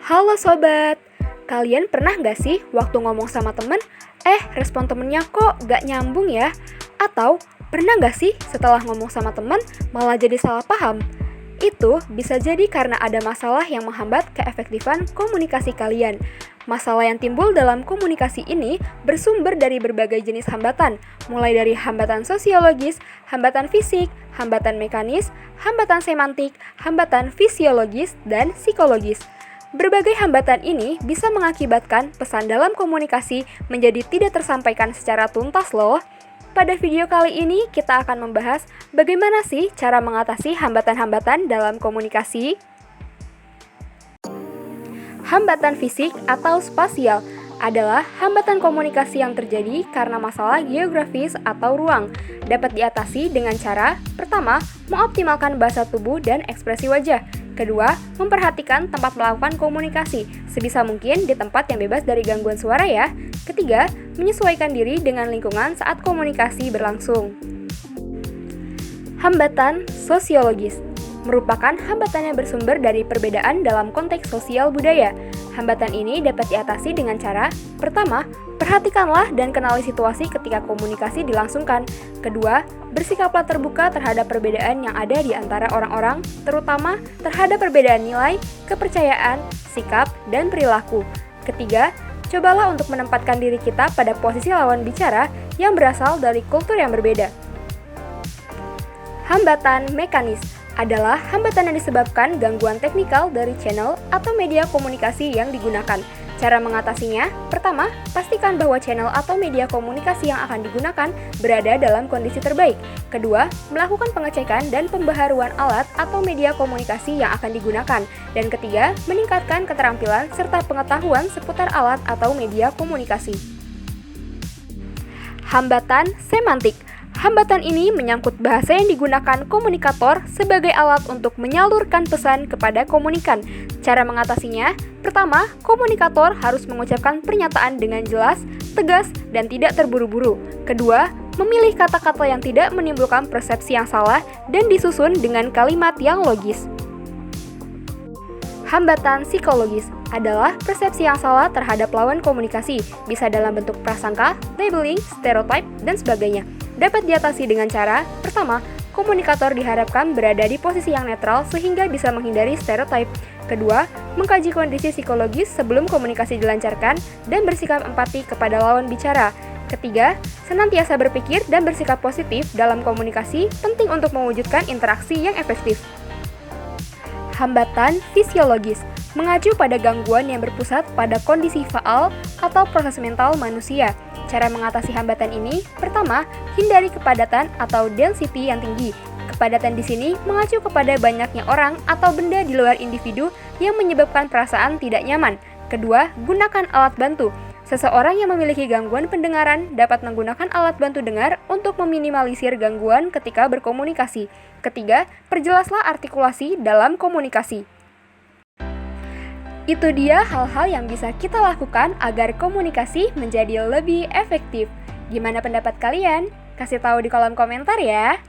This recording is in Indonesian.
Halo sobat, kalian pernah gak sih waktu ngomong sama temen, respon temennya kok gak nyambung ya? Atau pernah gak sih setelah ngomong sama temen malah jadi salah paham? Itu bisa jadi karena ada masalah yang menghambat keefektifan komunikasi kalian. Masalah yang timbul dalam komunikasi ini bersumber dari berbagai jenis hambatan, mulai dari hambatan sosiologis, hambatan fisik, hambatan mekanis, hambatan semantik, hambatan fisiologis, dan psikologis. Berbagai hambatan ini bisa mengakibatkan pesan dalam komunikasi menjadi tidak tersampaikan secara tuntas loh. Pada video kali ini kita akan membahas bagaimana sih cara mengatasi hambatan-hambatan dalam komunikasi. Hambatan fisik atau spasial adalah hambatan komunikasi yang terjadi karena masalah geografis atau ruang. Dapat diatasi dengan cara, pertama, mengoptimalkan bahasa tubuh dan ekspresi wajah. Kedua, memperhatikan tempat melakukan komunikasi, sebisa mungkin di tempat yang bebas dari gangguan suara ya. Ketiga, menyesuaikan diri dengan lingkungan saat komunikasi berlangsung. Hambatan sosiologis merupakan hambatan yang bersumber dari perbedaan dalam konteks sosial budaya. Hambatan ini dapat diatasi dengan cara, pertama, perhatikanlah dan kenali situasi ketika komunikasi dilangsungkan. Kedua, bersikaplah terbuka terhadap perbedaan yang ada di antara orang-orang, terutama terhadap perbedaan nilai, kepercayaan, sikap, dan perilaku. Ketiga, cobalah untuk menempatkan diri kita pada posisi lawan bicara yang berasal dari kultur yang berbeda. Hambatan mekanis adalah hambatan yang disebabkan gangguan teknikal dari channel atau media komunikasi yang digunakan. Cara mengatasinya, pertama, pastikan bahwa channel atau media komunikasi yang akan digunakan berada dalam kondisi terbaik. Kedua, melakukan pengecekan dan pembaharuan alat atau media komunikasi yang akan digunakan. Dan ketiga, meningkatkan keterampilan serta pengetahuan seputar alat atau media komunikasi. Hambatan semantik. Hambatan ini menyangkut bahasa yang digunakan komunikator sebagai alat untuk menyalurkan pesan kepada komunikan. Cara mengatasinya, pertama, komunikator harus mengucapkan pernyataan dengan jelas, tegas, dan tidak terburu-buru. Kedua, memilih kata-kata yang tidak menimbulkan persepsi yang salah dan disusun dengan kalimat yang logis. Hambatan psikologis adalah persepsi yang salah terhadap lawan komunikasi, bisa dalam bentuk prasangka, labeling, stereotype, dan sebagainya. Dapat diatasi dengan cara, pertama, komunikator diharapkan berada di posisi yang netral sehingga bisa menghindari stereotype. Kedua, mengkaji kondisi psikologis sebelum komunikasi dilancarkan dan bersikap empati kepada lawan bicara. Ketiga, senantiasa berpikir dan bersikap positif dalam komunikasi penting untuk mewujudkan interaksi yang efektif. Hambatan fisiologis mengacu pada gangguan yang berpusat pada kondisi faal atau proses mental manusia. Cara mengatasi hambatan ini, pertama, hindari kepadatan atau density yang tinggi. Kepadatan di sini mengacu kepada banyaknya orang atau benda di luar individu yang menyebabkan perasaan tidak nyaman. Kedua, gunakan alat bantu. Seseorang yang memiliki gangguan pendengaran dapat menggunakan alat bantu dengar untuk meminimalisir gangguan ketika berkomunikasi. Ketiga, perjelaslah artikulasi dalam komunikasi. Itu dia hal-hal yang bisa kita lakukan agar komunikasi menjadi lebih efektif. Gimana pendapat kalian? Kasih tahu di kolom komentar ya.